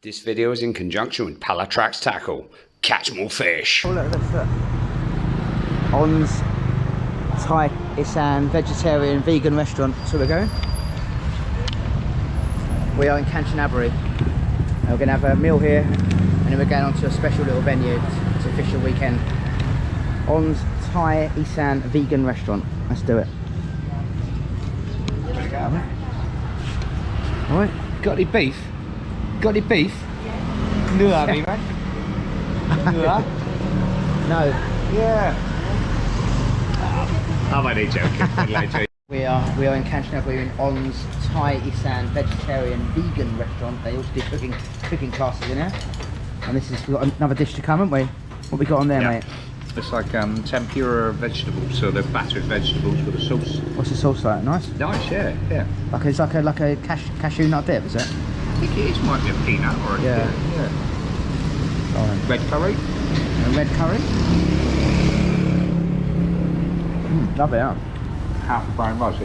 This video is in conjunction with Palatrax Tackle. Catch more fish. Oh look, look. On's Thai Isan vegetarian vegan restaurant. So we're going. We are in Kanchanaburi. And we're going to have a meal here, and then we're going on to a special little venue. It's official weekend. On's Thai Isan vegan restaurant. Let's do it. Alright. Got any beef? Got any beef? No, have you, mate? No. Yeah. I'm only joking. We are in Kanchanaburi in On's Thai Isan vegetarian vegan restaurant. They also do cooking classes in there. And this is, we've got another dish to come, haven't we? What we got on there, mate? It's like tempura vegetables, so they're battered vegetables with a sauce. What's the sauce like? Nice? Nice, yeah. It's like a cashew nut dip, is it? I think it is, might be a peanut or a Yeah. Red curry. A red curry? Lovely, yeah. Half a brown rice.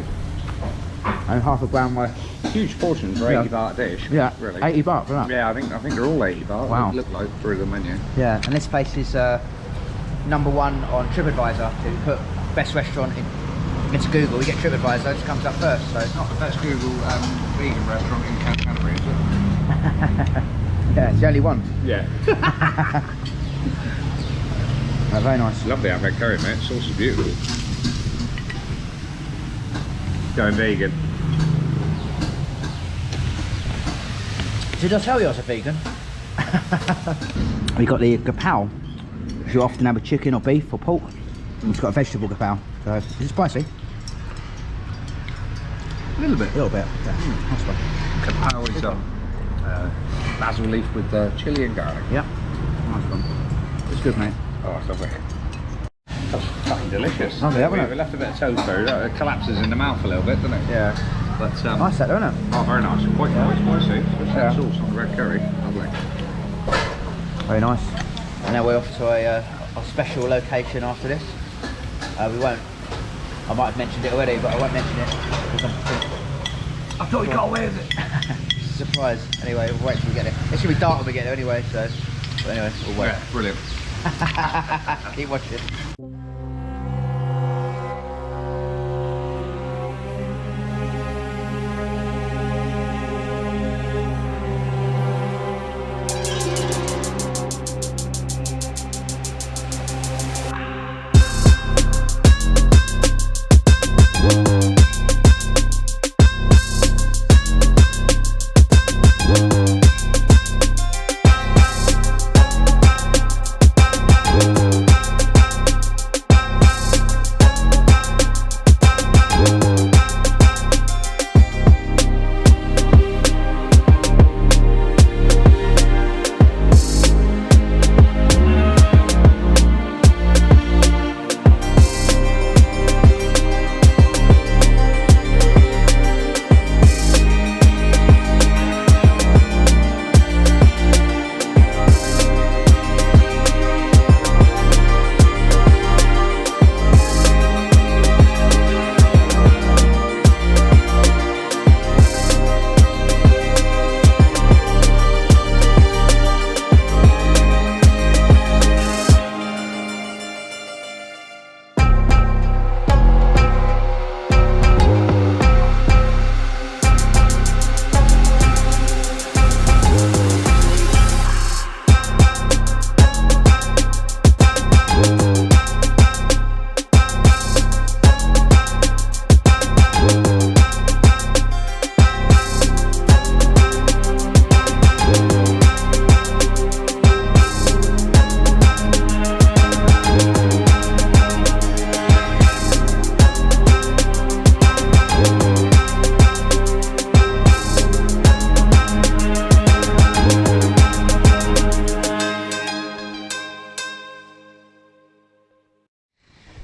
And half a brown rice. Huge portion for 80 baht dish. Yeah, really. 80 baht for that. Yeah, I think they're all 80 baht. Wow. They look like through the menu. Yeah, and this place is #1 on TripAdvisor. If you put best restaurant into Google, you get TripAdvisor, it just comes up first. So It's not the best Google vegan restaurant in Kanchanaburi, is it? yeah, it's the only one. Yeah. Very nice. Lovely that red curry, mate. Sauce is beautiful. Going vegan. Did I tell you I was a vegan? We got the gapao. You often have a chicken or beef or pork. And it's got a vegetable gapao. So it's spicy. A little bit. Yeah. Nice one. Kapow is basil leaf with chilli and garlic. Yeah. Nice one. It's good, mate. Oh, it's lovely. That's fucking delicious. Lovely, haven't it? We left a bit of toast through. It collapses in the mouth a little bit, doesn't it? Yeah. But Nice that, isn't it? oh, very nice. Quite spicy. Especially Yeah. that sauce on the red curry. Lovely. Very nice. And now we're off to a special location after this. We won't. I might have mentioned it already, but I won't mention it. I thought you got away with it. It's a surprise. Anyway, we'll wait till we get there. It should be dark when we get there anyway, so. But anyway, we'll wait. Yeah, brilliant. Keep watching.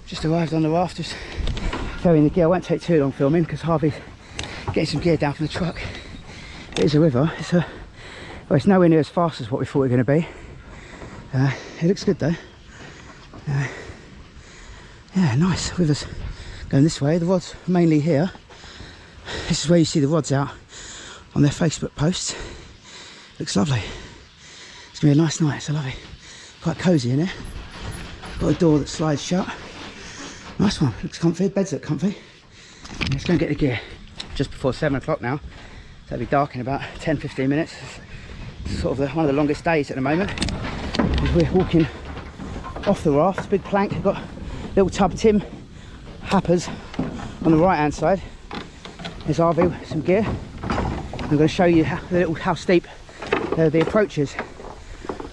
Just arrived on the raft, just ferrying the gear. I won't take too long filming because Harvey's getting some gear down from the truck. It is a river. Well, it's nowhere near as fast as what we thought we were going to be. It looks good though. Yeah, nice. River's going this way. The rod's mainly here. This is where you see the rods out on their Facebook posts. Looks lovely. It's gonna be a nice night. It's lovely, quite cosy in here. Got a door that slides shut. Nice one. Looks comfy. Beds look comfy. Let's go and get the gear. Just before 7 o'clock now, so it'll be dark in about 10-15 minutes. It's sort of one of the longest days at the moment. We're walking off the raft. Big plank. We've got little tub Tim happers on the right hand side. There's RV with some gear. I'm going to show you how steep the approach is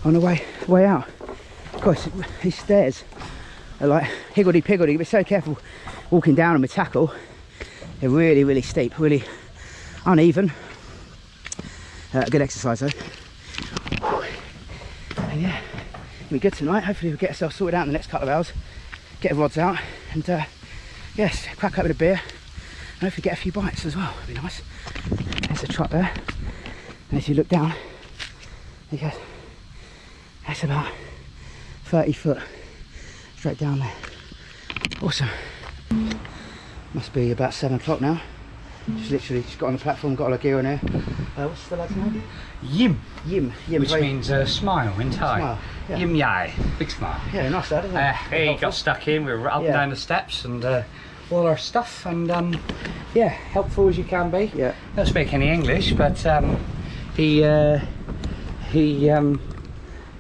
on the way out. Of course, these stairs are like higgledy-piggledy. Be so careful walking down them with tackle. They're really, really steep, really uneven. Good exercise though. And yeah, it'll be good tonight. Hopefully we'll get ourselves sorted out in the next couple of hours. Get the rods out and yes, crack up with a beer. And hopefully get a few bites as well. It'll be nice. There's a truck there. And as you look down, you go, that's about 30 foot straight down there. Awesome. Must be about 7 o'clock now. Just got on the platform, got all our gear on here. What's the lad's name? Yim. Yim. Which means smile in Thai. Smile, yeah. Yim yai. Big smile. Yeah, nice lad, isn't it? He got stuck in, we were up and down the steps and all our stuff and yeah, helpful as you can be. Yeah. Don't speak any English, but he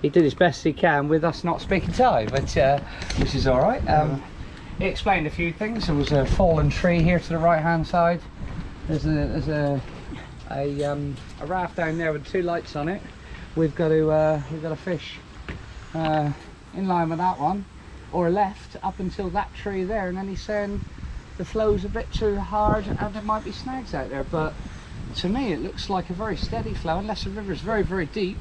did his best he can with us not speaking Thai, but which is all right. He explained a few things. There was a fallen tree here to the right hand side. There's a raft down there with 2 lights on it. We've got to fish in line with that one, or left up until that tree there, and then he's saying the flow's a bit too hard and there might be snags out there, but to me it looks like a very steady flow unless the river is very, very deep.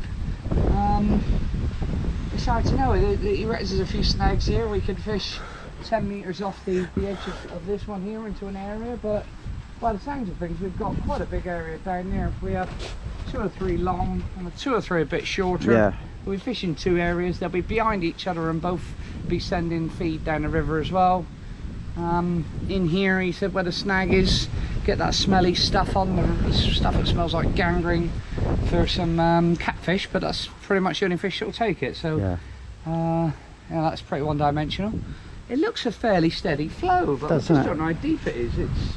It's hard to know. He reckons there's a few snags here. We could fish 10 metres off the edge of this one here into an area, but by the sounds of things we've got quite a big area down there. If we have 2 or 3 long and 2 or 3 a bit shorter, we'll be fishing 2 areas. They'll be behind each other and both be sending feed down the river as well. In here he said where the snag is, get that smelly stuff on, the stuff that smells like gangrene for some catfish, but that's pretty much the only fish that will take it. So yeah, that's pretty one-dimensional. It looks a fairly steady flow, but I just don't know how deep it is. It's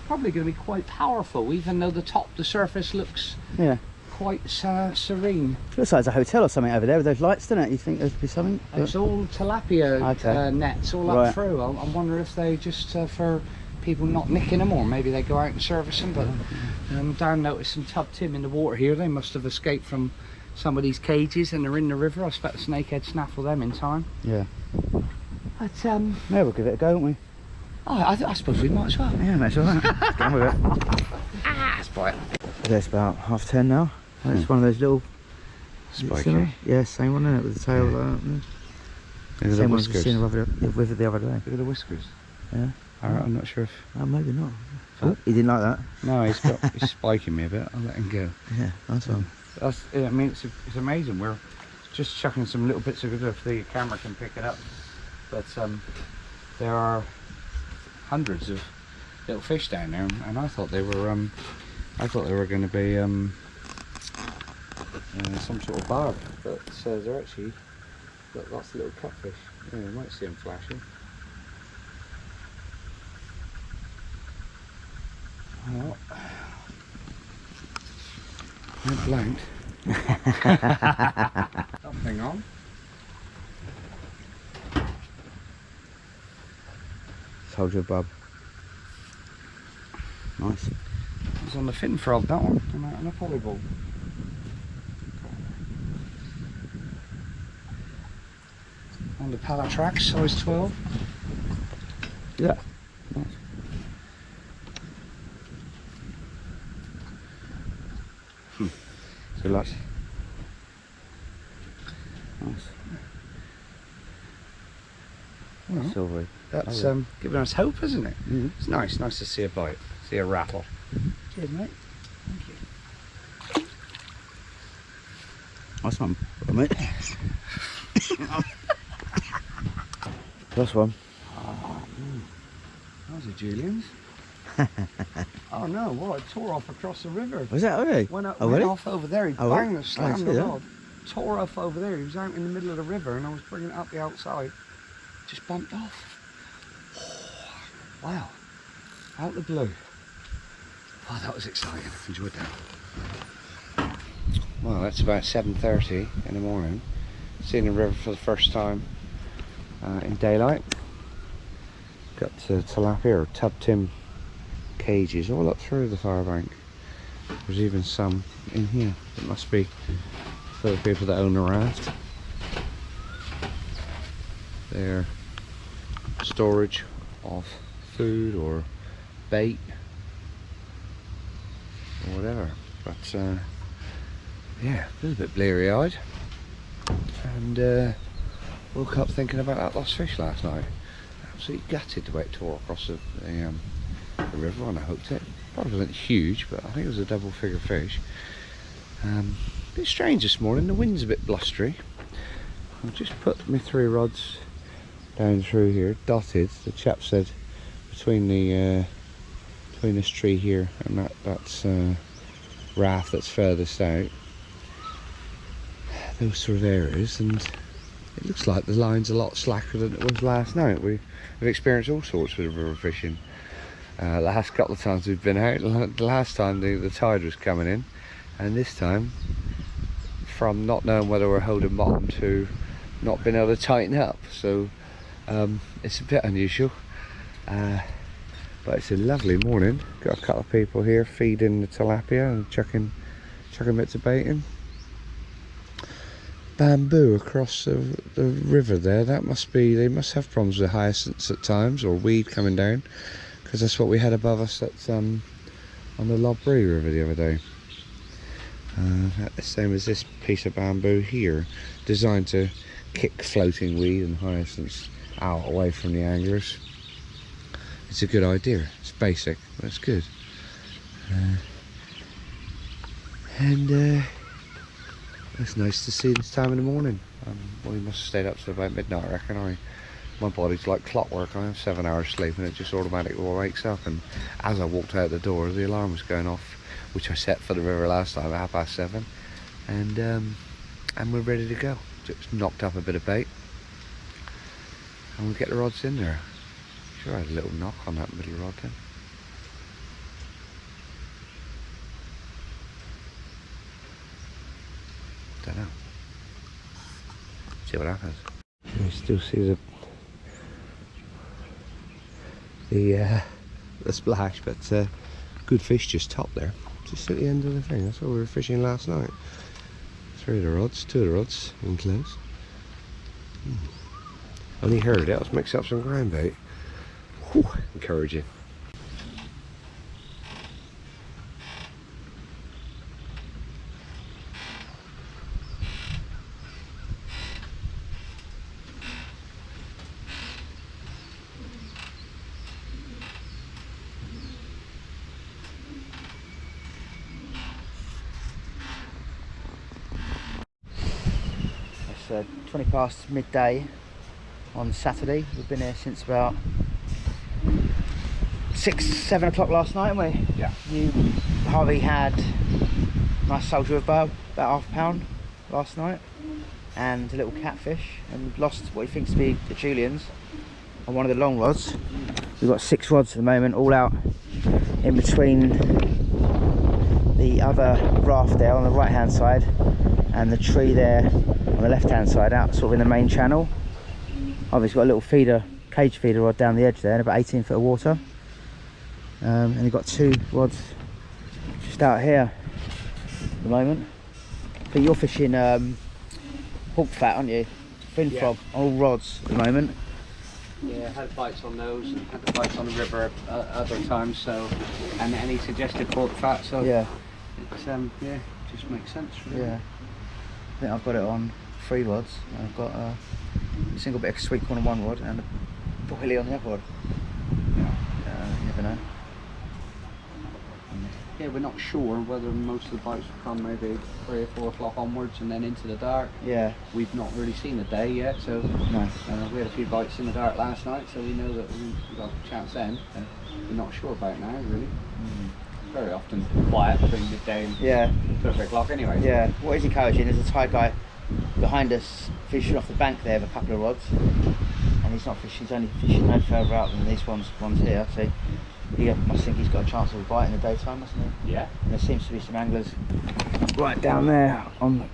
probably going to be quite powerful, even though the surface looks quite serene. Looks like there's a hotel or something over there with those lights, doesn't it? You think there'd be something? It's all tilapia nets all up through. I'm wondering if they just for people not nicking them, or maybe they go out and service them. But Dan noticed some tub Tim in the water here. They must have escaped from some of these cages and they're in the river. I expect the snakehead snaffle them in time. Yeah. But yeah, we'll give it a go, won't we? Oh, I suppose we might as well. Yeah, might as well. Get on with it. That's bright. It's about 10:30 now. It's one of those little Spiky. Yeah, same one, isn't it? With the tail like that. Look at the Same one we've whiskers. seen with it the other day. Look at the whiskers. Yeah. I'm not sure if... Oh, maybe not. Oh, he didn't like that. No, he's spiking me a bit. I'll let him go. Yeah, nice one. I mean, it's amazing. We're just chucking some little bits of good if the camera can pick it up. But there are hundreds of little fish down there, and I thought they were going to be some sort of barb, but they're actually got lots of little catfish. Yeah, you might see them flashing. Well, they're blanked. Something on. Soldier bub. Nice. It's on the fin frog, that one, and a polyball. On the Palatrax, size 12. Yeah. Nice. Good luck. Nice. Well, Silvery. that's giving us hope, isn't it? Mm-hmm. It's nice to see a bite, see a rattle. Cheers, mate. Thank you. Nice one, mate. Last one. Those are Julian's. Oh no, what? It tore off across the river. Was that okay? Went Oh, went really? off over there, he Oh, banged really? and slammed see the that. rod. Tore off over there, he was out in the middle of the river and I was bringing it up the outside. Just bumped off. Wow. Out the blue. Oh, that was exciting. Enjoyed that. Well, that's about 7:30 in the morning. Seeing the river for the first time in daylight. Got tilapia or tub tim cages all up through the far bank. There's even some in here. It must be for the people that own the raft. Their storage of food or bait or whatever. But yeah, a little bit bleary-eyed, and woke up thinking about that lost fish last night. Absolutely gutted the way it tore across the river when I hooked it. Probably wasn't huge, but I think it was a double-figure fish. A bit strange this morning. The wind's a bit blustery. I've just put my 3 rods down through here, dotted. The chap said between this tree here and that's raft that's furthest out, those sort of areas, and it looks like the line's a lot slacker than it was last night. We've experienced all sorts with river fishing. The last couple of times we've been out, the last time the tide was coming in, and this time from not knowing whether we're holding bottom to not being able to tighten up. So it's a bit unusual, but it's a lovely morning. Got a couple of people here feeding the tilapia and chucking bits of bait in. Bamboo across the river there, that must be, they must have problems with hyacinths at times, or weed coming down, because that's what we had above us at on the Lobree River the other day. The same as this piece of bamboo here, designed to kick floating weed and hyacinths out away from the anglers. It's a good idea. It's basic, but it's good. And it's nice to see this time in the morning. Well, we must have stayed up till about midnight, I reckon. My body's like clockwork. I have 7 hours sleep and it just automatically wakes up. And as I walked out the door, the alarm was going off, which I set for the river last time at 7:30, and we're ready to go. Just knocked up a bit of bait, and we'll get the rods in there. Sure, I had a little knock on that middle rod then. Don't know. See what happens. You still see the splash, but good fish just top there, just at the end of the thing. That's what we were fishing last night. 3 of the rods, 2 of the rods in close. Only heard it. Let's mix up some ground bait. Whew, encouraging. It's 20 past midday on Saturday. We've been here since about 6-7 o'clock last night, haven't we? Yeah. Harvey had a nice soldier of about £1/2 pound last night, and a little catfish, and lost what he thinks to be the Julians on one of the long rods. We've got 6 rods at the moment, all out in between the other raft there on the right hand side and the tree there on the left hand side, out sort of in the main channel. Obviously got a little feeder, cage feeder rod down the edge there, and about 18 foot of water. And you've got 2 rods just out here at the moment. I think you're fishing hawk fat, aren't you? Fin frog on all rods at the moment. Yeah, had bites on those, and had the bites on the river other times. So, and any suggested pork fat. So Yeah. it's yeah, just makes sense. Really. Yeah. I think I've got it on 3 rods. I've got a single bit of sweet corn on one rod and a boilie on the other rod. You never know. Yeah, we're not sure whether most of the bites will come maybe 3 or 4 o'clock onwards and then into the dark. Yeah. We've not really seen a day yet, so Nice. we had a few bites in the dark last night, so we know that we got a chance then. We're not sure about now, really. Very often quiet between midday and 2 o'clock anyway. Yeah. What is encouraging is a Thai guy behind us fishing off the bank there with a couple of rods, and he's not fishing. He's only fishing no further out than these ones here. So he must think he's got a chance of a bite in the daytime, mustn't he? Yeah. And there seems to be some anglers right down there in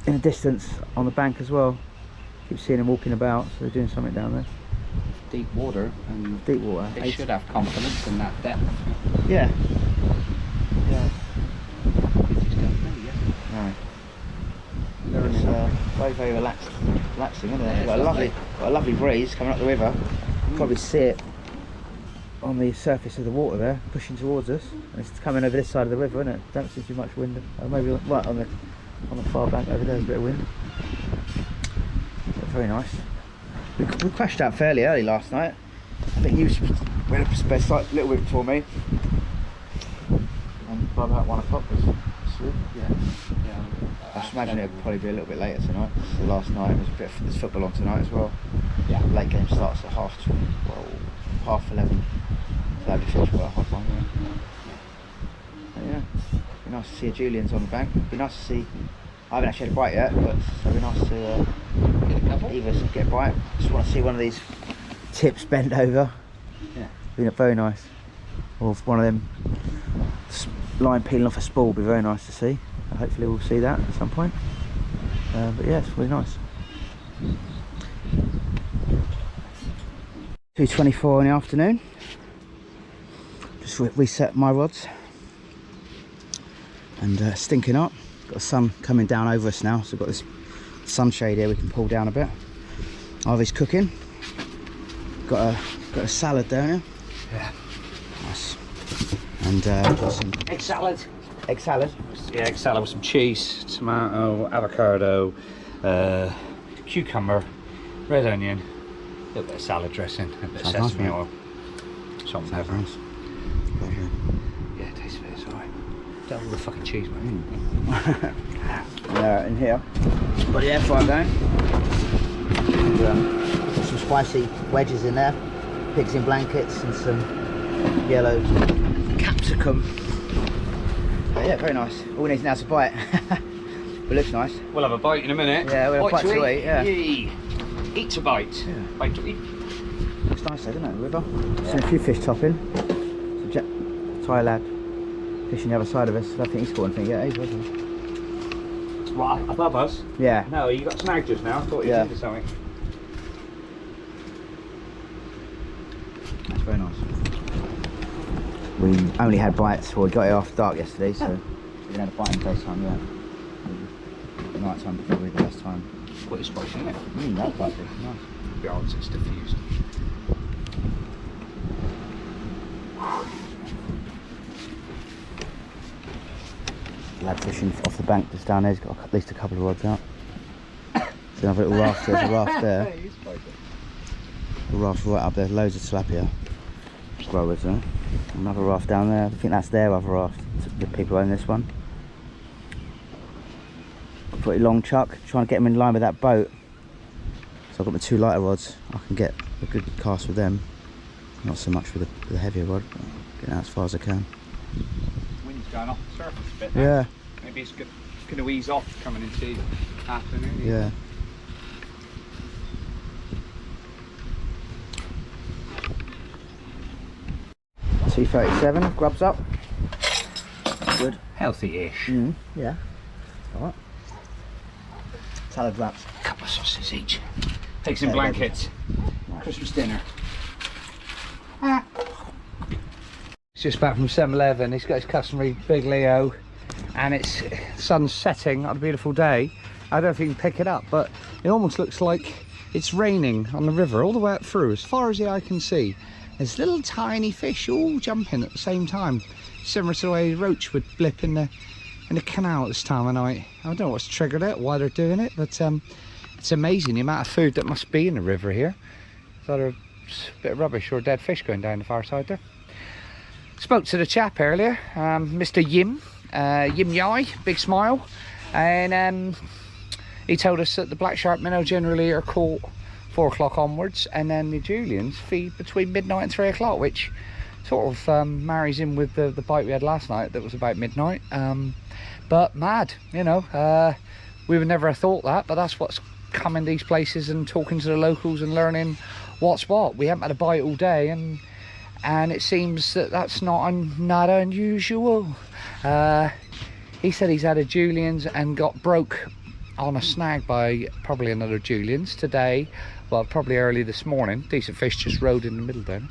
the distance on the bank as well. Keep seeing them walking about, so they're doing something down there. Deep water, and Deep water. they should have confidence in that depth. Yeah. Yeah. They just don't know yet. No. They're It's very relaxing, isn't it? Yeah, Got a lovely breeze coming up the river. You probably see it on the surface of the water there, pushing towards us. And it's coming over this side of the river, isn't it? Don't seem to be much wind. Maybe right on the far bank over there, there's a bit of wind. But very nice. We crashed out fairly early last night. I think you went up to site a little bit before me. And by about 1 o'clock was asleep. Yeah. I should imagine it'll probably be a little bit later tonight. So last night there's football on tonight as well. Yeah. Late game starts at half 11. So that'd be finished by 1:30. Yeah. Be nice to see a Julian's on the bank. Be nice to see. I haven't actually had a bite yet, but it'd be nice to Get a couple. either get a bite. Just want to see one of these tips bend over. Yeah. Be very nice. Or one of them line peeling off a spool would be very nice to see. Hopefully we'll see that at some point. But yeah, it's really nice. 2:24 in the afternoon. Just reset my rods. And stinking hot. Got the sun coming down over us now, so we've got this sunshade here we can pull down a bit. Harvey's cooking. Got a salad down here. Yeah. Nice. And got some Egg salad. egg salad. Yeah, egg salad with some cheese, tomato, avocado, cucumber, red onion, a little bit of salad dressing, a bit of Sounds sesame nice, oil, salt and pepper. Nice. Yeah, it tastes a bit, it's alright. Double the fucking cheese, mate. In here, got the air fryer going. And, got some spicy wedges in there, pigs in blankets, and some yellow capsicum. Yeah, very nice. All we need now is a bite. But it looks nice. We'll have a bite in a minute. Yeah, we'll have bite a bite to eat, yeah. Yee. Eat to bite. Yeah. Bite to eat. Looks nice though, doesn't it, the river? Seen a few fish topping. Thai lad fishing the other side of us. I don't think he's caught anything yet, has he? What, above us? Yeah. No, you got snagged just now. I thought you Yeah. did something. That's very nice. We only had bites before we got here after dark yesterday, so we didn't have a bite in daytime, yeah. The night time probably the best time. Quite a spicy, isn't it? That's quite good. Nice. The odds it's diffused. Lad fishing off the bank just down there, he's got at least a couple of rods out. There's another little raft, there's a raft there. A raft right up there, loads of tilapia growers there. Another raft down there, I think that's their other raft, the people own this one. Pretty long chuck, trying to get them in line with that boat. So I've got my 2 lighter rods, I can get a good cast with them. Not so much with the heavier rod, but getting out as far as I can. Wind's going off the surface a bit now. Yeah. Maybe it's going to ease off coming into the afternoon. Yeah. $2.37, grubs up. Good. Healthy-ish. Yeah. Alright. Salad wraps. A couple of sausages each. Pigs in Yeah, blankets. Nice. Christmas dinner. He's just back from 7-Eleven. He's got his customary Big Leo, and it's sun's setting on a beautiful day. I don't know if you can pick it up, but it almost looks like it's raining on the river all the way up through, as far as the eye can see. There's little tiny fish all jumping at the same time, similar to the way roach would blip in the canal at this time of night. I don't know what's triggered it, why they're doing it, but it's amazing the amount of food that must be in the river here. It's either a bit of rubbish or dead fish going down the far side there. Spoke to the chap earlier, Mr. Yim Yai, big smile, and he told us that the black shark minnow generally are caught 4 o'clock onwards, and then the Julians feed between midnight and 3 o'clock, which sort of marries in with the bite we had last night that was about midnight. But mad, you know, we would never have thought that, but that's what's coming these places and talking to the locals and learning what's what. We haven't had a bite all day, and it seems that that's not unusual. He said he's had a Julian's and got broke on a snag by probably another Julian's today, well, probably early this morning. Decent fish just rode in the middle there,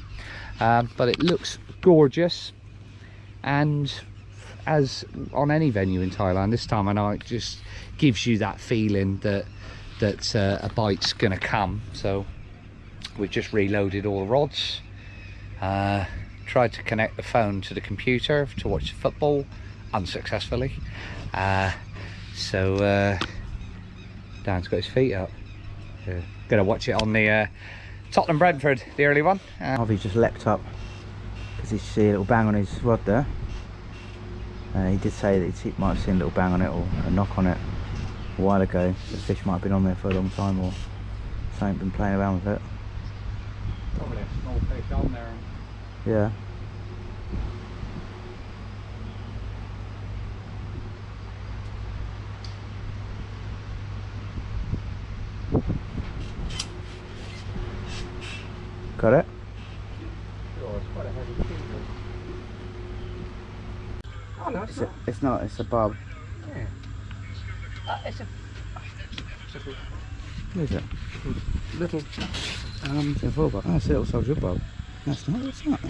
but it looks gorgeous, and as on any venue in Thailand this time of night just gives you that feeling that a bite's gonna come. So we've just reloaded all the rods, tried to connect the phone to the computer to watch the football unsuccessfully, so Dan's got his feet up. Gonna watch it on the Tottenham Brentford, the early one. Harvey's just leapt up because he see a little bang on his rod there. He did say that he might have seen a little bang on it or a knock on it a while ago. The fish might have been on there for a long time, or something been playing around with it. Probably a small fish on there. Yeah. Got it? Oh, it's quite a heavy fish. Oh no, It's not, it's a bob. Yeah. It's a What is it? little. It's a full bob. Oh, it's a little soldier bob. That's not, it's not.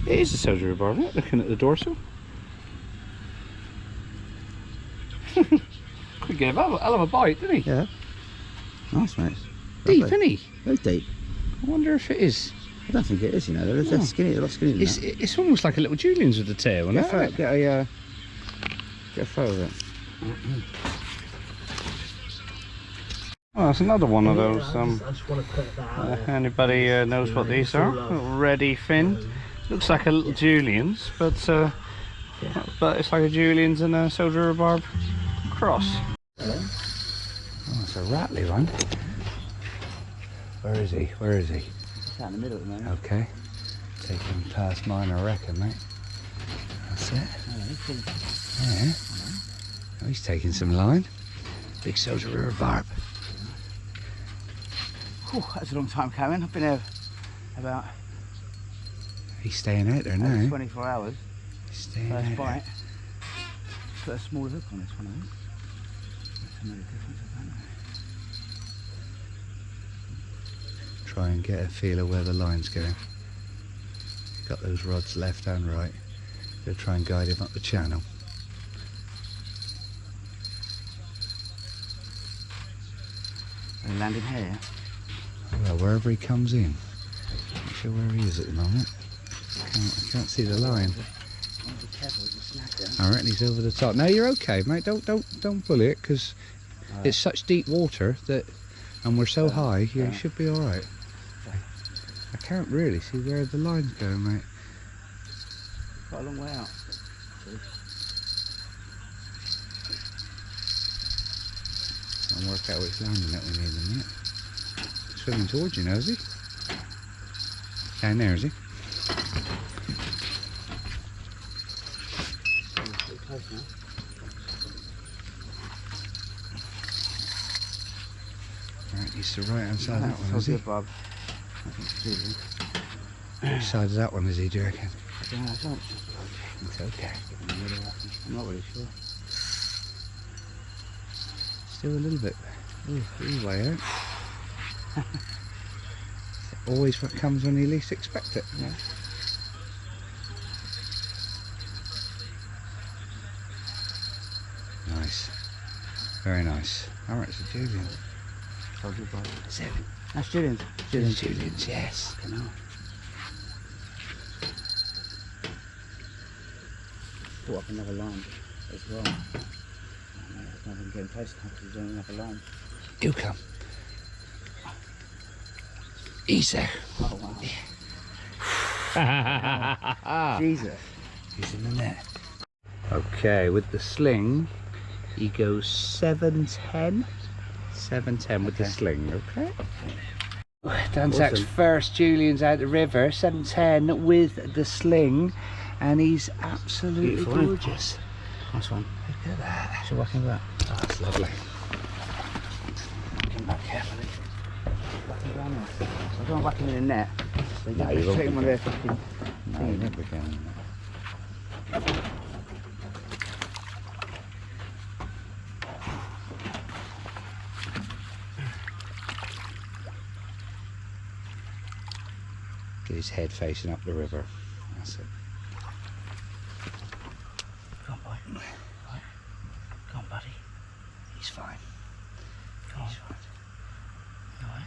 It is a soldier rhubarb, isn't it? Looking at the dorsal. Could give a hell of a bite, didn't he? Yeah. Nice, mate. Deep, Lovely. isn't he? Very deep. I wonder if it is. I don't think it is, you know. They're skinny, a lot skinnier than that. It's almost like a little Julian's with the tail, isn't it? Get a photo of it. Oh, that's another one of those. Anybody knows what these are? Little ready fin. Looks like a little Julian's, but it's like a Julian's and a soldier rhubarb cross. Oh, it's a rattly one. Where is he? Where is he? It's out in the middle at the moment. Okay. Take him past mine, I reckon, mate. That's it. Yeah. Oh, he's taking some line. Big soldier rhubarb. That's a long time coming. I've been there about He's staying out there now. 24 hours. He's staying First out bite. there. Put a smaller hook on this one, I think. That's another difference, I don't know. Try and get a feel of where the line's going. Got those rods left and right. Gonna try and guide him up the channel. Are they landing here? Well, wherever he comes in. Not sure where he is at the moment. I can't see the line. I reckon he's over the top. No, you're okay, mate. Don't bully it, because it's such deep water that, and we're so high. You should be all right. I can't really see where the line's going, mate. Quite a long way out. I'll work out which landing that we need in a minute. Swimming towards you now, is he? Down there, is he? Right, he's the right hand side of that one, is he? Bob. I think it's Julian. Which side is that one, is he, do you reckon? I don't know, I don't. It's okay. I'm not really sure. Still a little bit. Way out. Always what comes when you least expect it. Yeah. Nice. Very nice. Alright, it's a Julian. Soldier Bob. That's it. That's Julian's. Julian's, yes. Fucking hell. Brought up another line as well. There's nothing getting close enough because there's only another line. You come. He's there. Oh wow. Yeah. Jesus. He's in the net. Okay, with the sling, he goes 710. 710 with the sling, okay? Dantak's first Julian's out the river, 710 with the sling, and he's absolutely gorgeous. Nice one. Look at that. So whack him back. Oh, that's lovely. Whack him back carefully. Whack him down there. So I don't want to whack him in the net. So you No, just you won't take him be on their fucking No, thing. you never can. Get his head facing up the river. That's it. Come on, boy. Right. Come on, buddy. He's fine. Come on. He's fine. You all right?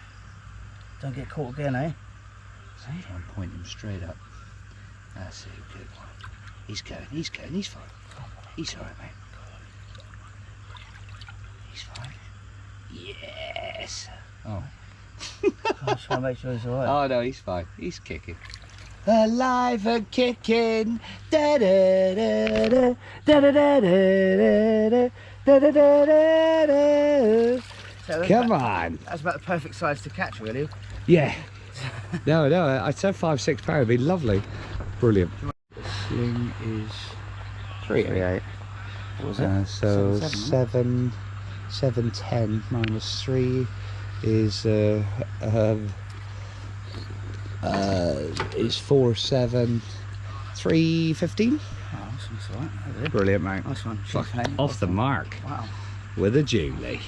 Don't get caught again, eh? Try and point him straight up. That's it, good one. He's going, he's going, he's fine. He's alright, mate. He's fine. Yes! Oh. I just want to make sure he's alright. Oh no, he's fine. He's kicking. Alive and kicking. Da da da da da da da da da da da da. Come on. That's about the perfect size to catch, really. Yeah. No, I'd say 5-6 pound would be lovely. Brilliant. The sling is 3.8. What was it? So 7, 710 minus 3 is 4.7, 3.15. Oh, that's alright. Brilliant, mate. Nice one. Off the mark Wow. with a Julie.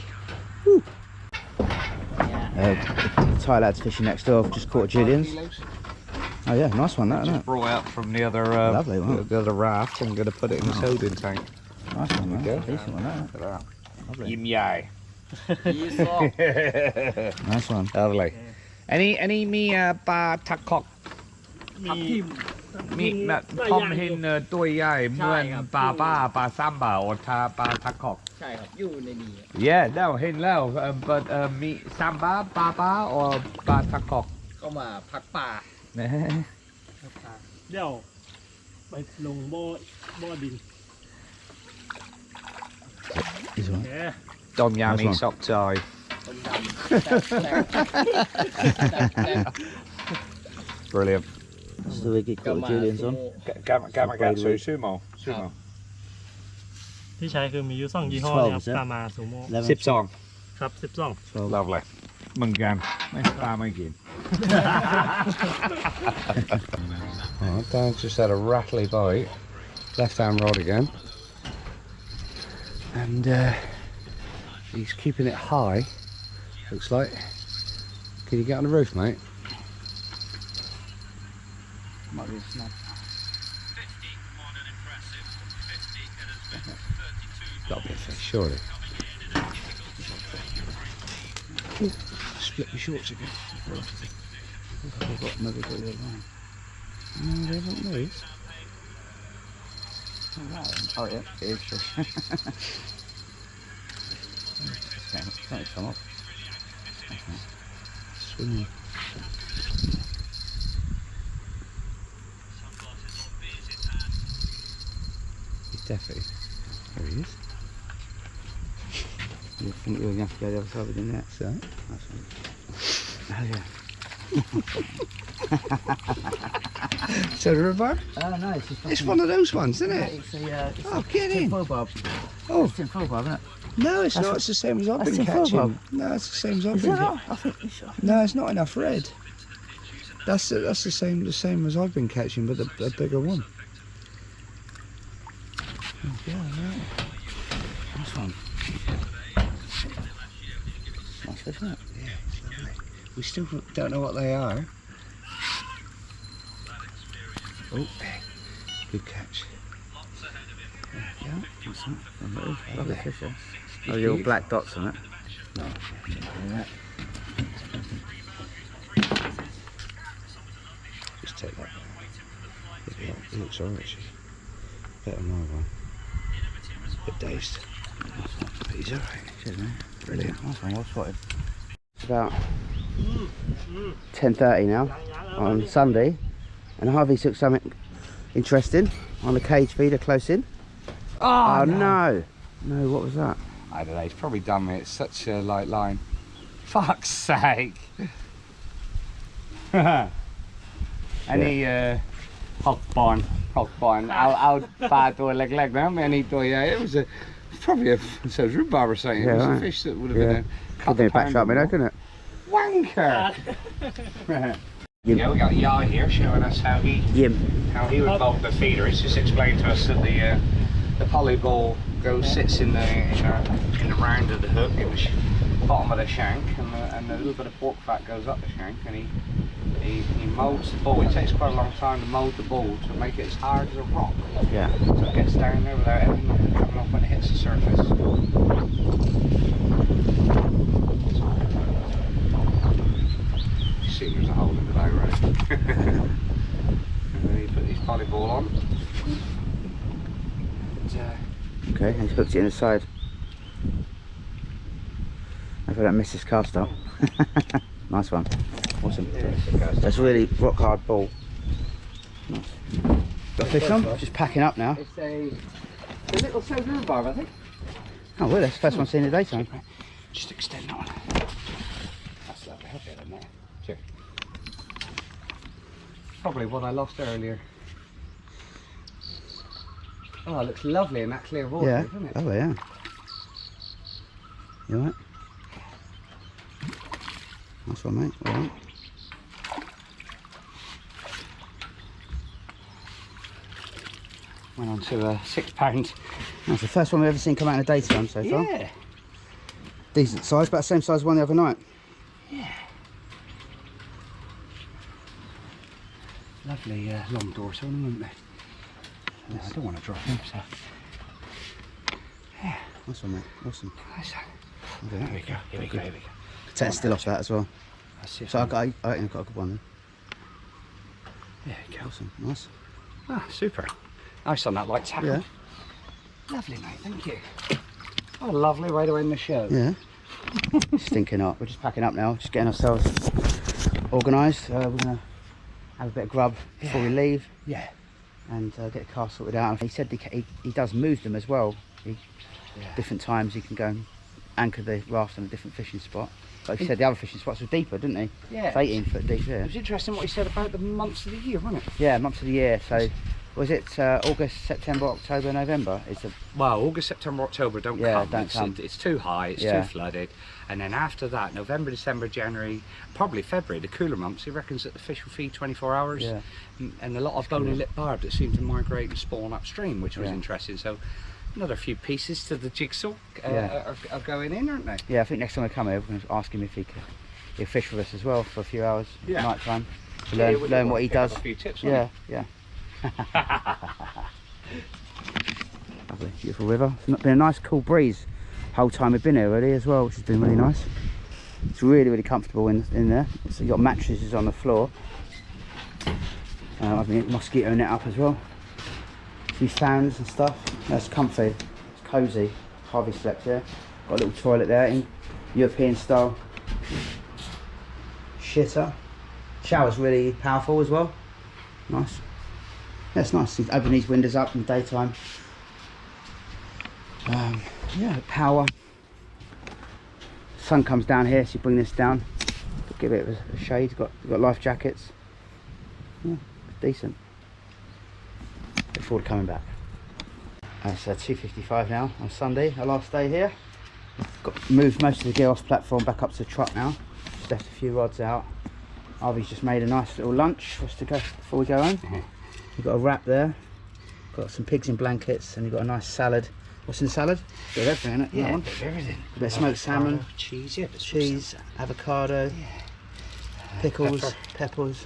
Thai lads fishing next door. I've just caught Julian's. Oh yeah, nice one that, isn't it? Brought out from the other Lovely one. the other raft. I'm going to put it in his holding tank. Nice one, man. Go. Decent one, that. Look at Lovely. that. Yay. Nice one. Lovely. Any me ba tak kok มีพอมเห็นตัวใหญ่เหมือนปลาซัมบาหรือปลาทักคอกใช่ครับอยู่ในนี้ Yeah แล้วเห็นแล้วมีซัมบาปลาหรือปลาทักคอกก็มาพักปลาเดี๋ยวไปลงบ่อดิน This one. ต้มยำมีซอกจอย Brilliant. So we get caught Julian's on. กาชื่อหมอ ที่ใช้คือมีอยู่2ยี่ห้อนะครับปลามาซูโม่ 12 ครับ12 Lovely เหมือนกันไม่ปลาไม่กิน Oh, Dan's just had a rattly bite. Left hand rod again. And he's keeping it high, looks like. Can you get on the roof, mate? Might be a snag. Got to be a fish, surely. Ooh, split my shorts again. I've got another bit of line. No, they haven't moved. Oh yeah, it is fish. Can't come up. Swimming. He's definitely. There he is. You think you're going to have to go the other side with the net? So. Nice one. Oh yeah. So the river? Oh no, it's just It's one of those ones, isn't it? It's a, Oh, get in. tin foil barb. Oh, It's tin foil barb, isn't it? no, it's not. It's the same as I've that's been tin foil catching. barb. No, it's the same as I've Is been that catching. not? I think it's... No, it's not enough red. That's the same as I've been catching, but a bigger one. Oh, yeah, right. Nice one. Nice fish, isn't it? Yeah, it's lovely. We still don't know what they are. Oh, good catch. Yeah, nice one. Lovely Lovely. fish, yeah. Oh, the little black dots on it. No. Yeah. Just take that. It looks alright, actually. Better than my one. Bit dazed. But he's alright. Cheers, mate. Brilliant. Nice one, well spotted. It's about 10:30 now on Sunday, And Harvey took something interesting on the cage feeder close in. Oh, no. No, what was that? I don't know, he's probably done me. It's such a light line. Fuck's sake. Any hogbarn, out bad to leg now, any to it was probably a rhubarb or something. Yeah, It was right. a fish that would have been a Could do a back shot minnow, couldn't it? wanker. Yeah, we got Yah here showing us how he would bolt the feeder. He's just explained to us that the poly ball sits in the round of the hook in the bottom of the shank, and a little bit of pork fat goes up the shank, and he moulds the ball. It takes quite a long time to mould the ball to make it as hard as a rock. Yeah. So it gets down there without everything coming off when it hits the surface. You see there's a hole in the bow, right? And then he put his poly ball on. And, Okay, and he's hooked it in the side. Hope I don't miss this cast up. Nice one. Awesome. That's a really rock hard ball. Nice. Got a fish on? Just packing up now. it's a little silver rhubarb, I think. Oh well, that's the first one seen in the daytime. Just extend that one. That's lovely. Have it in there. Sure. Probably what I lost earlier. Oh, it looks lovely in that clear water, Yeah. doesn't it? Oh yeah. You alright? Nice one, mate. Well done. Went on to a £6. That's the first one we've ever seen come out in the daytime so far. Yeah. Decent size, about the same size as one the other night. Yeah. Lovely long dorsal, wouldn't they? No, I don't want to drop him, so. Yeah. Nice one, mate. Awesome. Nice. Okay. Here we go. Here we go. Here we go. Take it still off that as well. Let's see if So I I think I've got a good one then. There we go. Awesome. Nice. Ah, super. Nice on that light tackle. Yeah. Lovely, mate. Thank you. What a lovely way to end the show. Yeah. Stinking hot. We're just packing up now, just getting ourselves organised. We're going to have a bit of grub before we leave Yeah. and get the car sorted out. He said he does move them as well. Different times he can go and anchor the raft on a different fishing spot. But he said the other fishing spots were deeper, didn't he? Yeah. It's 18 foot deep, It yeah. was interesting what he said about the months of the year, wasn't it? Yeah, months of the year. So was it August, September, October, November? It's a Well, August, September, October don't Yeah, come. don't come. It's too high, it's Yeah. too flooded. And then after that, November, December, January, probably February, the cooler months, he reckons that the fish will feed 24 hours. Yeah. And a lot of bony lip barb that seem to migrate and spawn upstream, which was Yeah. interesting. So another few pieces to the jigsaw Yeah. are going in, aren't they? Yeah, I think next time we come here, we're going to ask him if he'll fish with us as well for a few hours Yeah. at night time to Yeah, learn what he pick up does. A few tips, Yeah, yeah. Lovely, beautiful river. It's been a nice cool breeze the whole time we've been here really as well, which has been really nice. It's really comfortable in there. So you've got mattresses on the floor. I've been mosquito net up as well. A few fans and stuff. That's comfy. It's cosy. Harvey slept here. Got a little toilet there in European style shitter. Shower's really powerful as well. Nice. That's nice. You open these windows up in the daytime. Yeah, power. Sun comes down here, so you bring this down. Give it a shade. Got life jackets. Yeah, decent. Look forward to coming back. It's 2:55 now on Sunday, our last day here. Got moved most of the gear off platform back up to the truck now. Just left a few rods out. Harvey's just made a nice little lunch for us to go before we go home. We've got a wrap there. Got some pigs in blankets, and you've got a nice salad. What's in the salad? Bit of everything in it. Yeah, that one. there's everything. A bit of smoked salmon, cheese, yeah, there's cheese, avocado, pickles, peppers,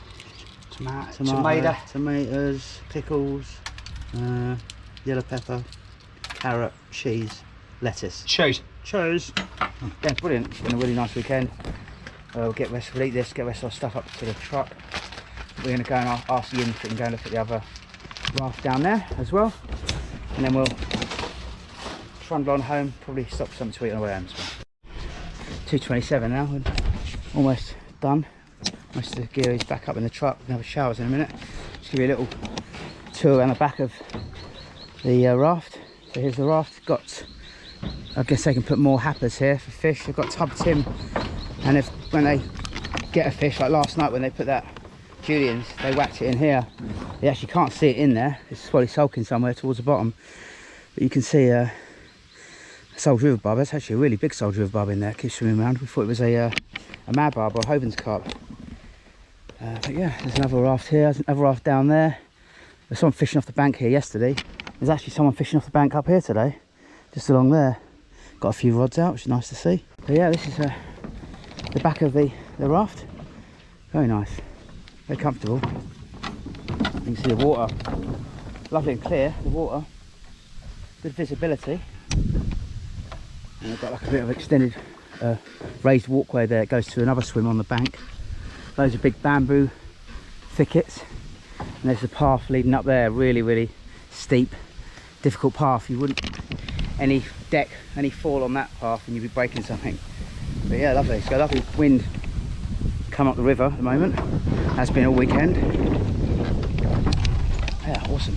tomatoes, pickles, yellow pepper, carrot, cheese, lettuce. cheese. Cheese. Yeah, brilliant. It's been a really nice weekend. We'll get rest. We'll eat this. Get rest of our stuff up to the truck. We're going to go and ask Ian if we can go and look at the other raft down there as well, and then we'll trundle on home. Probably stop for something to eat on the way home. 2:27 now. We're almost done. Most of the gear is back up in the truck. We're going to have showers in a minute. Just give you a little tour around the back of the raft. So here's the raft. Got, I guess they can put more happers here for fish. They've got tubbed in, and if when they get a fish, like last night when they put that Julian's, they whacked it in here. You actually can't see it in there. It's probably sulking somewhere towards the bottom, but you can see a soldier river barb. That's actually a really big soldier river barb in there. It keeps swimming around. We thought it was a mad barb or a Hoven's carp. But yeah, there's another raft here. There's another raft down there. There's someone fishing off the bank here yesterday. There's actually someone fishing off the bank up here today, just along there. Got a few rods out, which is nice to see. But yeah, this is the back of the raft. Very nice, very comfortable. You can see the water, lovely and clear, the water. Good visibility. And we've got like a bit of extended raised walkway there. It goes to another swim on the bank. Loads of big bamboo thickets. And there's the path leading up there, really steep, difficult path. You wouldn't, any fall on that path and you'd be breaking something. But yeah, lovely. It's got a lovely wind come up the river at the moment. Has been all weekend. Yeah, awesome.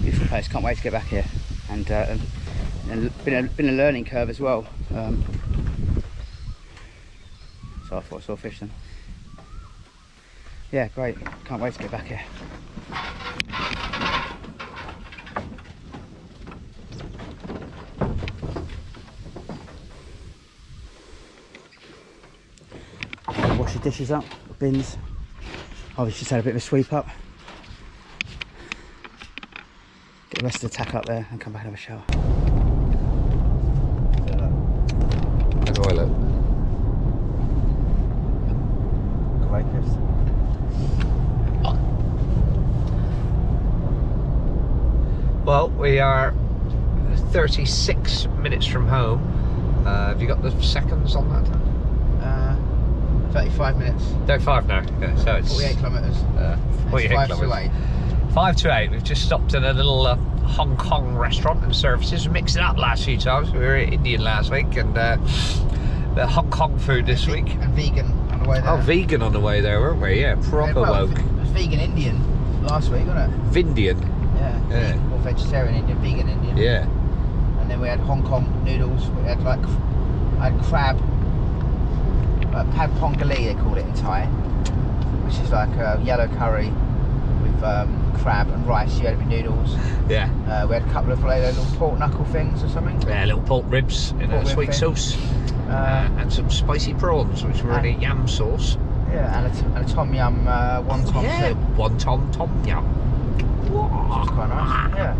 Beautiful place. Can't wait to get back here. And been a learning curve as well. So I thought I saw fish then. Yeah, great. Can't wait to get back here. Wash your dishes up, bins. Obviously just had a bit of a sweep up. Get the rest of the tack up there and come back and have a shower. The toilet. Great, Chris. Well, we are 36 minutes from home. Have you got the seconds on that? 35 minutes. 35 now. Yeah, so it's 48 kilometres. 48 5 kilometres. to 8. 5 to 8. We've just stopped at a little Hong Kong restaurant and services. We mixed it up last few times. We were Indian last week and the Hong Kong food this week. And vegan on the way there. Oh, vegan on the way there, weren't we? Yeah, proper woke. It was vegan Indian last week, wasn't it? Vindian. Yeah. Or vegetarian Indian, vegan Indian. Yeah. And then we had Hong Kong noodles. We had like, I had crab, pad pongali they call it in Thai, which is like a yellow curry with crab and rice. You had it with noodles. Yeah. We had a couple of like, little pork knuckle things or something. Yeah, little pork ribs in a sweet sauce. And some spicy prawns, which were in a yam sauce. Yeah, and a tom yum wonton soup. Wonton tom yum. Which was quite nice. Yeah.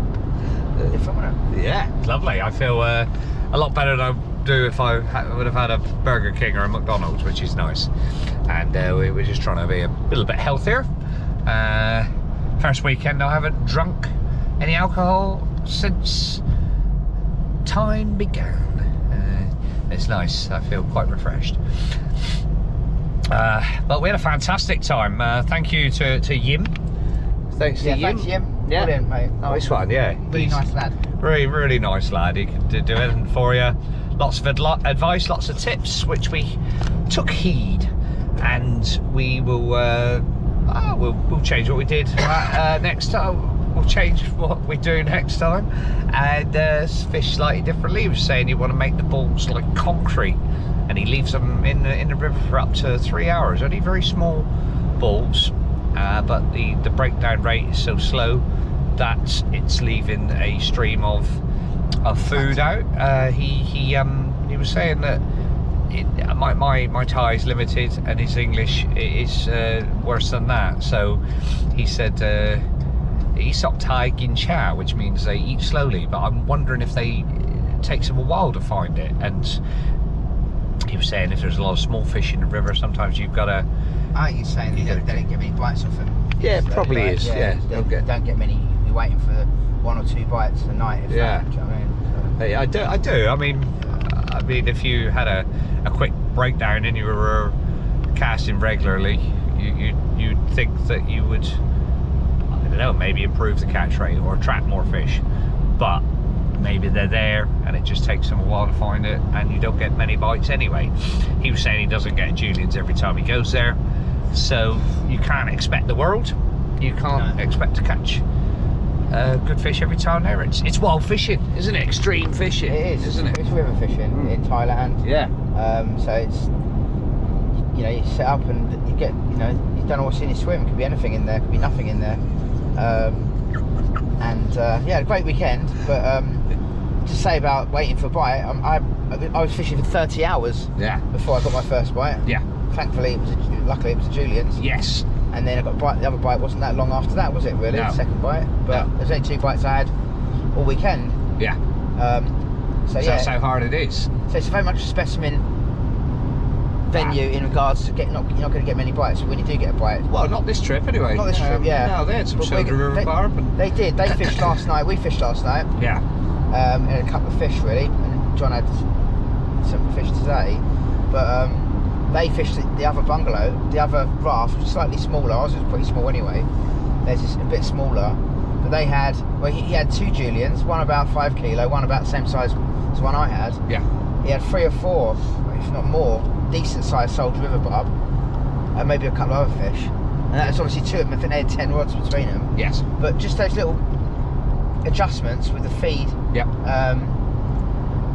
Different, wasn't it? Yeah, it's lovely. I feel a lot better than I do if I would have had a Burger King or a McDonald's, which is nice. And we were just trying to be a little bit healthier. First weekend I haven't drunk any alcohol since time began. It's nice. I feel quite refreshed. But we had a fantastic time. Thank you to Yim. Thanks to Yim. Thanks, Yim. Yeah. Brilliant, mate. Nice one, yeah. Really nice lad. Really nice lad. He could do anything for you. Lots of advice, lots of tips, which we took heed, and we will we'll change what we did next time. We'll change what we do next time and fish slightly differently. He was saying you want to make the balls like concrete, and he leaves them in the river for up to 3 hours. Only very small balls, but the breakdown rate is so slow that it's leaving a stream of food out. He was saying that my Thai is limited and his English is worse than that. So he said Isok Thai Gin Cha, which means they eat slowly, but I'm wondering if it takes them a while to find it. And he was saying if there's a lot of small fish in the river, sometimes you've got to... I think he's saying they don't get many bites off them. Yeah, probably is. Yeah, don't get many. You're waiting for 1 or 2 bites a night. If Yeah. that, do you know what I mean? So. Hey, I do. I mean, if you had a quick breakdown and you were casting regularly, you'd think that you would, I don't know, maybe improve the catch rate or attract more fish. But maybe they're there and it just takes them a while to find it, and you don't get many bites anyway. He was saying he doesn't get Julian's every time he goes there, so you can't expect the world. You can't expect to catch good fish every time there. It's wild fishing, isn't it? Extreme fishing. It is, isn't it? It's river fishing in Thailand. Yeah. So it's, you know, you set up and you get, you know, you don't know what's in your swim. It could be anything in there, could be nothing in there. Yeah, a great weekend. But to say about waiting for a bite, I was fishing for 30 hours. Yeah. Before I got my first bite. Yeah. Thankfully, luckily it was a Julian's. Yes. And then I got a bite. The other bite wasn't that long after that, was it? Really, No. the second bite. But No. there's only 2 bites I had all weekend. Yeah. So So yeah, that's how hard it is. so it's very much a specimen venue in regards to you're not going to get many bites. When you do get a bite, Well, not this trip anyway. Not this trip, yeah. No, they had some But soda river they- barb. they did. They fished last night. We fished last night. Yeah. And a couple of fish really. And John had some fish today, but they fished the other bungalow, the other raft, which was slightly smaller. Ours was pretty small anyway. Theirs is a bit smaller, but they had. Well, he had 2 Julians, one about 5 kilo, one about the same size as the one I had. Yeah. He had 3 or 4, if not more, decent sized Soldier River barb, and maybe a couple of other fish. And that's obviously 2 of them. I think they had 10 rods between them. Yes. But just those little adjustments with the feed. Yep.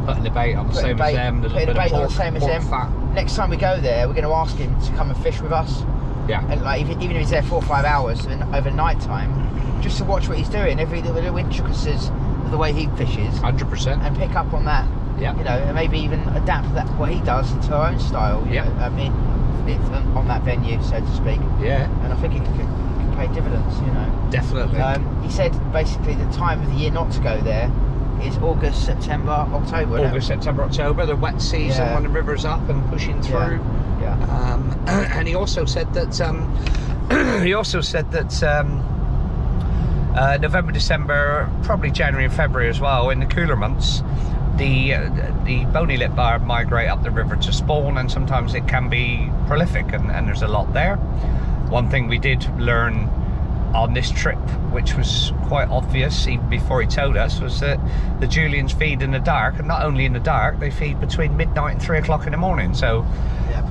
Putting the bait on the Putting same the as bait- them. The putting little the bit bait of on the pork, same as pork them. fat. Next time we go there, we're going to ask him to come and fish with us. Yeah. And like even if he's there 4 or 5 hours and over night time, just to watch what he's doing, every little intricacies of the way he fishes, 100%. and pick up on that. Yeah. You know, and maybe even adapt that what he does into our own style. You Yeah. know, I mean, on that venue, so to speak. Yeah. And I think it can pay dividends. You know. Definitely. He said basically the time of the year not to go there is August, September, October. isn't it? August, September, October, the wet season Yeah. when the river's up and pushing through. Yeah. And he also said that November, December, probably January and February as well, in the cooler months, the bony lip barb migrate up the river to spawn, and sometimes it can be prolific, and there's a lot there. One thing we did learn on this trip, which was quite obvious even before he told us, was that the Julians feed in the dark, and not only in the dark, they feed between midnight and 3 o'clock in the morning. So,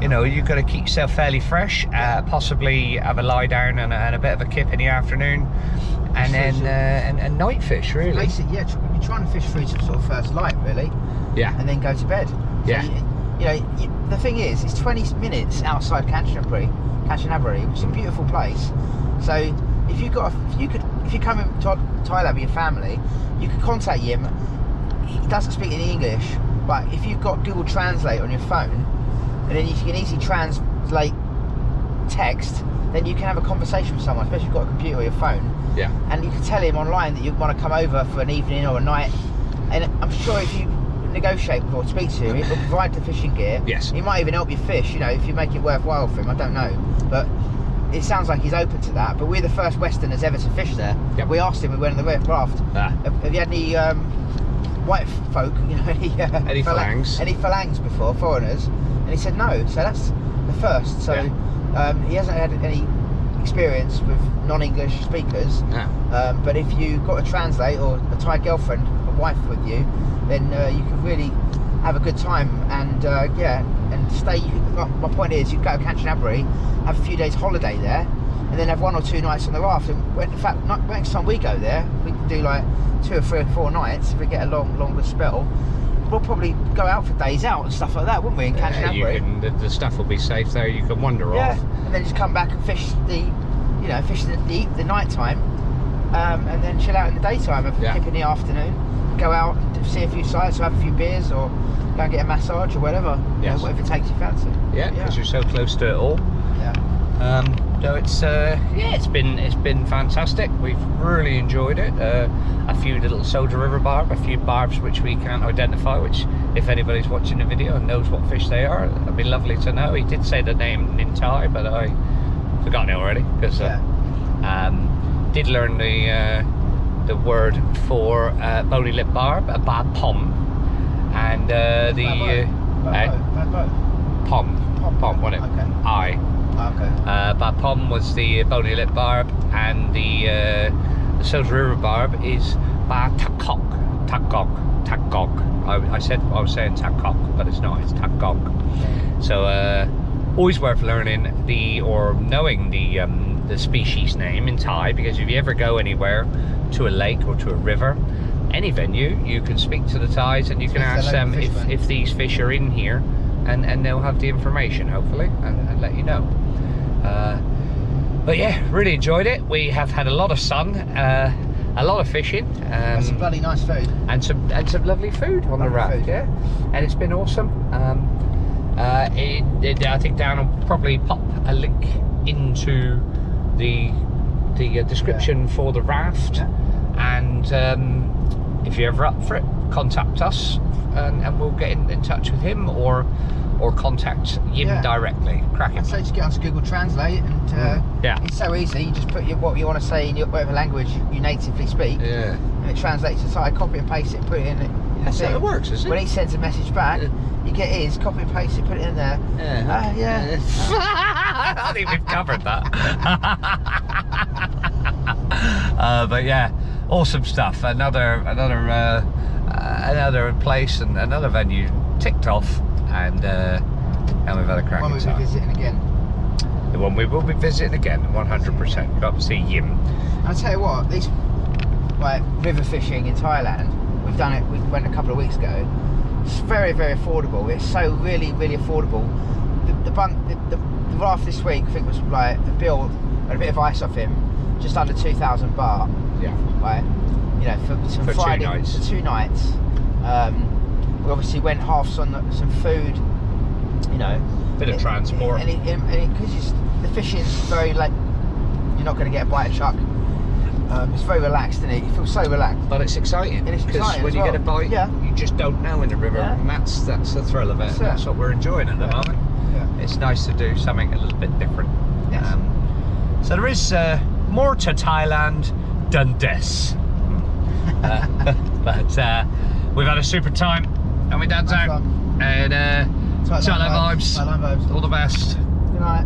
you know, you've got to keep yourself fairly fresh, possibly have a lie down and a bit of a kip in the afternoon, and then and night fish really. Basically, yeah, you're trying to fish through to sort of first light, really, Yeah. and then go to bed. Yeah. So the thing is, it's 20 minutes outside Kanchanaburi, which is a beautiful place. So if you come to Thailand with your family, you could contact him. He doesn't speak any English, but if you've got Google Translate on your phone, and then you can easily translate text, then you can have a conversation with someone, especially if you've got a computer or your phone. Yeah. And you can tell him online that you want to come over for an evening or a night, and I'm sure if you negotiate or speak to him, he'll provide the fishing gear. Yes. He might even help you fish, you know, if you make it worthwhile for him. I don't know, but it sounds like he's open to that. But we're the first Westerners ever to fish there. Yep. We asked him, we went on the raft, have you had any white folk, you know, Any phalanx? any phalanx before, foreigners? And he said no, so that's the first. So he hasn't had any experience with non-English speakers. No. But if you've got a translate or a Thai girlfriend, a wife with you, then you can really have a good time and and stay. My point is, you can go to Kanchanaburi, have a few days holiday there, and then have 1 or 2 nights on the raft. And in fact, next time we go there, we can do like 2 or 3 or 4 nights if we get a longer spell. We'll probably go out for days out and stuff like that, wouldn't we? In Kanchanaburi. The stuff will be safe there. You can wander off. And then just come back and fish the night time, and then chill out in the daytime. Have a kip in the afternoon, go out and see a few sights, or have a few beers, or go and get a massage or whatever. You know, whatever takes your fancy. Yeah, because you're so close to it all. Yeah. So it's been fantastic. We've really enjoyed it. A few little Soldier River barb, a few barbs which we can't identify, which if anybody's watching the video and knows what fish they are, it'd be lovely to know. He did say the name in Thai, but I forgotten it already, because did learn the word for bony lip barb, a bad pom, and pom, wasn't it? Okay. I. Okay. Bad pom was the bony lip barb, and the Soldier River barb is ba takok. I was saying takok, but it's not. It's takok. So always worth learning knowing the the species name in Thai, because if you ever go anywhere to a lake or to a river, any venue, you can speak to the Thais and you can ask them if these fish are in here, and they'll have the information hopefully and let you know. But yeah, really enjoyed it. We have had a lot of sun, a lot of fishing, And some bloody nice food. and some lovely food on the raft. food. Yeah, and it's been awesome. I think Dan will probably pop a link into the description for the raft, and if you're ever up for it, contact us and we'll get in touch with him or contact Yim directly. Cracking. So just get onto Google Translate and it's so easy. You just put what you want to say in whatever language you natively speak, and it translates inside. Copy and paste it, put it in it. That's how it works, isn't it? When he sends a message back, you get his, copy and paste it, put it in there. I think we've covered that. But yeah, awesome stuff. Another place and another venue ticked off, and we've had a cracking One we'll be time. visiting again. The one we will be visiting again, 100%. Got to see Yim. And I'll tell you what, these river fishing in Thailand, we've done it. We went a couple of weeks ago. It's very, very affordable. It's so really, really affordable. The raft this week, I think, was like the bill, a bit of ice off him, just under 2,000 baht. Yeah. Right. You know, for Friday, 2 nights. for 2 nights. We obviously went halves on some food. You know. Bit of transport. And because the fishing's very like, you're not going to get a bite of chuck. It's very relaxed, isn't it? You feel so relaxed. But it's exciting. And it's because exciting when as you well. get a bite, you just don't know in the river, and that's the thrill of it. That's That's it. what we're enjoying at the moment. Yeah. It's nice to do something a little bit different. Yes. So there is more to Thailand than this. But we've had a super time, and we danced out. And Thailand vibes. Thailand vibes. All the best. Good night.